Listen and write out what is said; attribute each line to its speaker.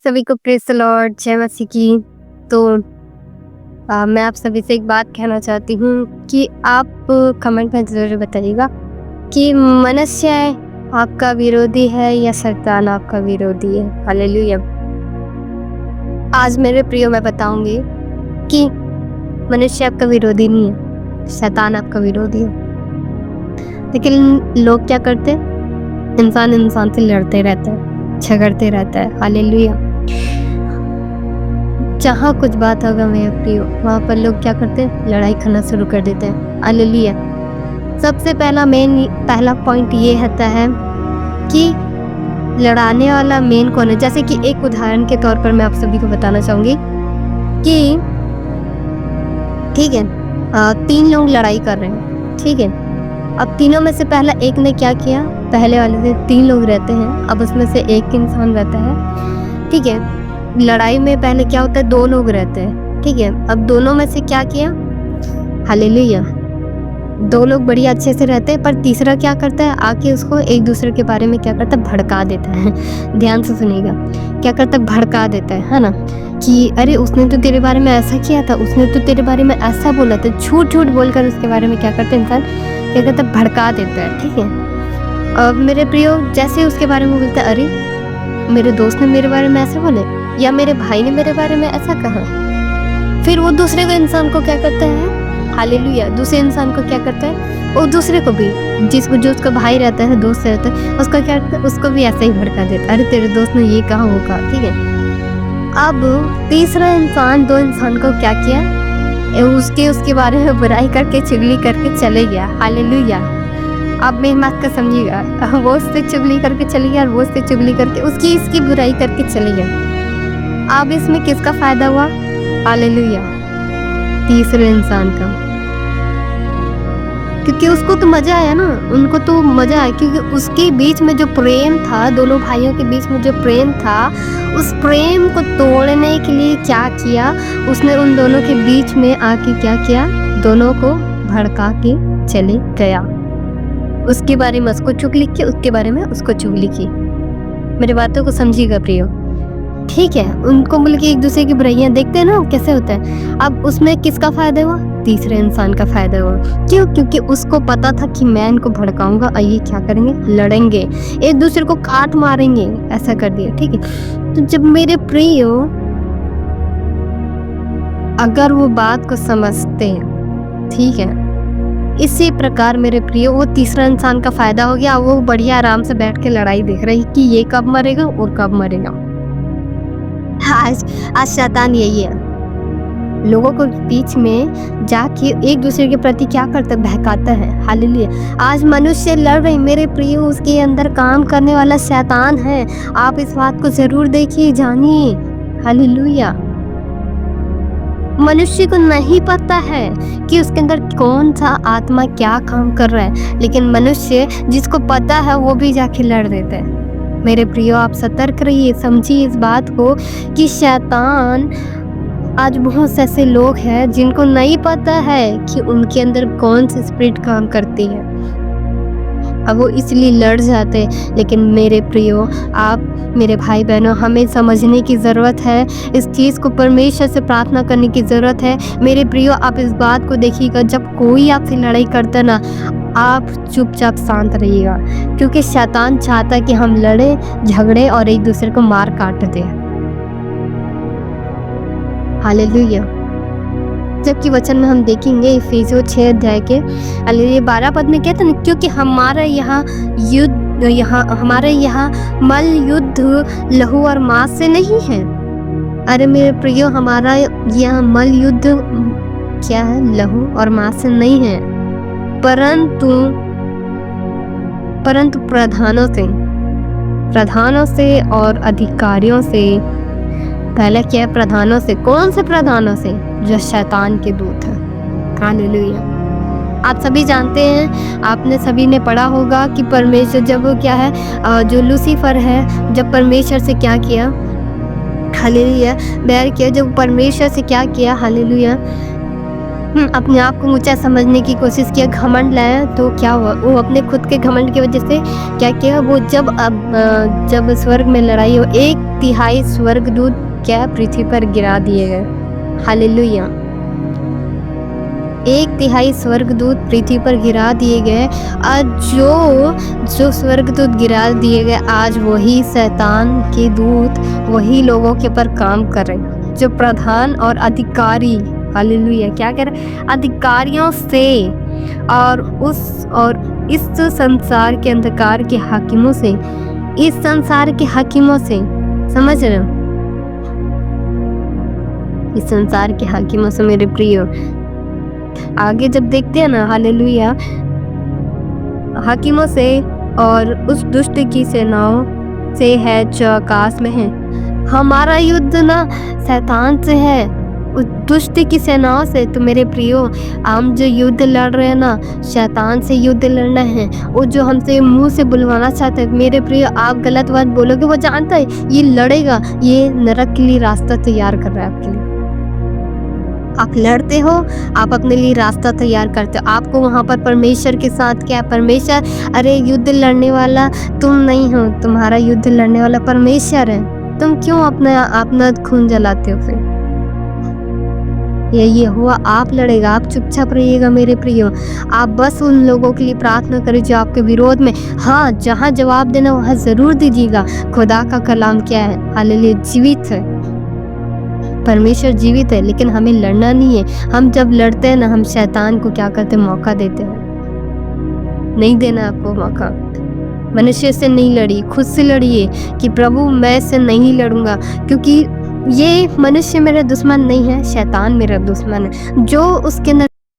Speaker 1: सभी को praise the Lord, जय मसीह की। तो मैं आप सभी से एक बात कहना चाहती हूँ कि आप कमेंट में ज़रूर बताइएगा कि मनुष्य आपका विरोधी है या शैतान आपका विरोधी है। हालेलुया। आज मेरे प्रियो मैं बताऊंगी कि मनुष्य आपका विरोधी नहीं है, शैतान आपका विरोधी है। लेकिन लोग क्या करते हैं? इंसान इंसान से लड़ते रहता है, झगड़ते रहता है। हालेलुया। जहाँ कुछ बात होगा मेरे प्रियो, वहाँ पर लोग क्या करते हैं? लड़ाई करना शुरू कर देते हैं। हालेलुया। सबसे पहला पॉइंट ये होता है कि लड़ाने वाला मेन कौन है। जैसे कि एक उदाहरण के तौर पर मैं आप सभी को बताना चाहूँगी कि ठीक है, 3 लोग लड़ाई कर रहे हैं, ठीक है। अब तीनों में से पहला एक ने क्या किया? पहले वाले से 3 लोग रहते हैं, अब उसमें से एक इंसान रहता है, ठीक है। लड़ाई में पहले क्या होता है? 2 लोग रहते हैं, ठीक है। अब दोनों में से क्या किया? हालेलुया। 2 लोग बढ़िया अच्छे से रहते हैं, पर तीसरा क्या करता है? आके उसको एक दूसरे के बारे में क्या करता है? भड़का देता है। ध्यान से सुनिएगा, क्या करता है? भड़का देता है ना, कि अरे उसने तो तेरे बारे में ऐसा किया था, उसने तो तेरे बारे में ऐसा बोला था। झूठ झूठ बोलकर उसके बारे में क्या करता है इंसान? क्या करता है? भड़का देता है, ठीक है। अब मेरे प्रियो, जैसे उसके बारे में बोलता है, अरे मेरे दोस्त ने मेरे बारे में ऐसा बोले, या मेरे भाई ने मेरे बारे में ऐसा कहा, फिर वो दूसरे को इंसान को क्या करता है? हालेलुया। दूसरे इंसान को क्या करता है? वो दूसरे को भी, जो उसका भाई रहता है, दोस्त रहता है, उसका क्या करता है? उसको भी ऐसा ही भड़का देता है, अरे तेरे दोस्त ने ये कहा, वो कहा, ठीक है। अब तीसरा इंसान 2 इंसान को क्या किया? उसके बारे में बुराई करके, चुगली करके चले गया। हालेलुया। आप मेरी बात को समझिएगा। वो उससे चुगली करके चले गया और वो उससे चुगली करके इसकी बुराई करके चले गया। अब इसमें किसका फायदा हुआ? हालेलुया। तीसरे इंसान का, क्योंकि उसको तो मजा आया ना, उनको तो मजा आया, क्योंकि उसके बीच में जो प्रेम था, दोनों भाइयों के बीच में जो प्रेम था, उस प्रेम को तोड़ने के लिए क्या किया? उसने उन दोनों के बीच में आके क्या किया? दोनों को भड़का के चले गया। उसके बारे में उसको चुगली की, उसके बारे में उसको चुगली की। मेरी बातों को समझिएगा प्रियो, ठीक है। उनको बोल के एक दूसरे की बुराइयां देखते हैं ना कैसे होता है। अब उसमें किसका फायदा हुआ? तीसरे इंसान का फायदा हुआ। क्यों? क्योंकि उसको पता था कि मैं इनको भड़काऊंगा और ये क्या करेंगे? लड़ेंगे, एक दूसरे को काट मारेंगे, ऐसा कर दिया, ठीक है। तो जब मेरे प्रियो अगर वो बात को समझते हैं, ठीक है, इसी प्रकार मेरे प्रियो वो तीसरा इंसान का फायदा हो गया। वो बढ़िया आराम से बैठ के लड़ाई देख रही कि ये कब मरेगा और कब मरेगा। आज शैतान यही है, लोगों को बीच में जाके एक दूसरे के प्रति क्या करता है? बहकाता है। हालेलुया। आज मनुष्य लड़ रहे, मेरे प्रियो, उसके अंदर काम करने वाला शैतान है। आप इस बात को जरूर देखिए, जानिए। हालेलुया। मनुष्य को नहीं पता है कि उसके अंदर कौन सा आत्मा क्या काम कर रहा है, लेकिन मनुष्य जिसको पता है वो भी जाके लड़ देता है। मेरे प्रियो, आप सतर्क रहिए, समझिए इस बात को कि शैतान, आज बहुत से ऐसे लोग हैं जिनको नहीं पता है कि उनके अंदर कौन सी स्पिरिट काम करती है, अब वो इसलिए लड़ जाते। लेकिन मेरे प्रियो, आप मेरे भाई बहनों, हमें समझने की ज़रूरत है, इस चीज़ को परमेश्वर से प्रार्थना करने की ज़रूरत है। मेरे प्रियो, आप इस बात को देखिएगा, जब कोई आपसे लड़ाई करता है ना, आप चुपचाप शांत रहिएगा, क्योंकि शैतान चाहता है कि हम लड़े, झगड़े और एक दूसरे को मार काट दें। हालेलुया। जबकि वचन में हम देखेंगे इफिसियों 6 अध्याय के 12 पद में कहते हैं, क्योंकि हमारे यहाँ मल युद्ध लहू और मांस से नहीं है। अरे मेरे प्रियो, हमारा यहाँ मल युद्ध क्या है? लहू और मांस से नहीं है, परंतु प्रधानों से और अधिकारियों से। पहले क्या है? प्रधानों से। कौन से प्रधानों से? जो शैतान के दूत है। हालेलुया। आप सभी जानते हैं, आपने सभी ने पढ़ा होगा कि परमेश्वर जब क्या है, जो लूसीफर है, जब परमेश्वर से क्या किया? हालेलुया, बैर किया। जब परमेश्वर से क्या किया? हालेलुया, अपने आप को ऊंचा समझने की कोशिश किया, घमंड लाया, तो क्या हुआ? वो अपने खुद के घमंड की वजह से क्या किया? वो जब स्वर्ग में लड़ाई हो, एक 1/3 स्वर्गदूत क्या पृथ्वी पर गिरा दिए गए। हालेलुया। 1/3 स्वर्गदूत पृथ्वी पर गिरा दिए गए। आज जो स्वर्गदूत गिरा दिए गए, आज वही शैतान के दूत वही लोगों के ऊपर काम कर रहे हैं, जो प्रधान और अधिकारी, हालेलुया, क्या कह रहे हैं, अधिकारियों से और इस संसार के अंधकार के हाकिमों से, इस संसार के हाकिमों से, समझ रहे हो, इस संसार के हाकिमों से मेरे प्रियो। आगे जब देखते हैं ना, हालेलुया, हाकिमों से और उस दुष्ट की सेनाओं से है जो आकाश में है। हमारा युद्ध ना शैतान से है, उस दुष्ट की सेनाओं से। तो मेरे प्रियो, हम जो युद्ध लड़ रहे हैं ना, शैतान से युद्ध लड़ना है। वो जो हमसे मुंह से बुलवाना चाहते हैं, मेरे प्रियो, आप गलत बात बोलोगे, वो जानता है ये लड़ेगा, ये नरक के लिए रास्ता तैयार कर रहा है आपके लिए। आप लड़ते हो, आप अपने लिए रास्ता तैयार करते हो। आपको वहाँ पर परमेश्वर के साथ क्या, परमेश्वर, अरे युद्ध लड़ने वाला तुम नहीं हो, तुम्हारा युद्ध लड़ने वाला परमेश्वर है। तुम क्यों अपना खून जलाते हो? फिर ये हुआ, आप लड़ेगा, आप चुपचाप रहिएगा मेरे प्रियो। आप बस उन लोगों के लिए प्रार्थना करें जो आपके विरोध में, हाँ, जहाँ जवाब देना वहाँ जरूर दीजिएगा। खुदा का कलाम क्या है, हालेलुया, जीवित है, परमेश्वर जीवित है, लेकिन हमें लड़ना नहीं है। हम जब लड़ते हैं ना, हम शैतान को क्या करते हैं, मौका देते हैं। नहीं देना आपको मौका। मनुष्य से नहीं लड़िए, खुद से लड़िए कि प्रभु मैं से नहीं लड़ूंगा, क्योंकि ये मनुष्य मेरा दुश्मन नहीं है, शैतान मेरा दुश्मन है। जो उसके अंदर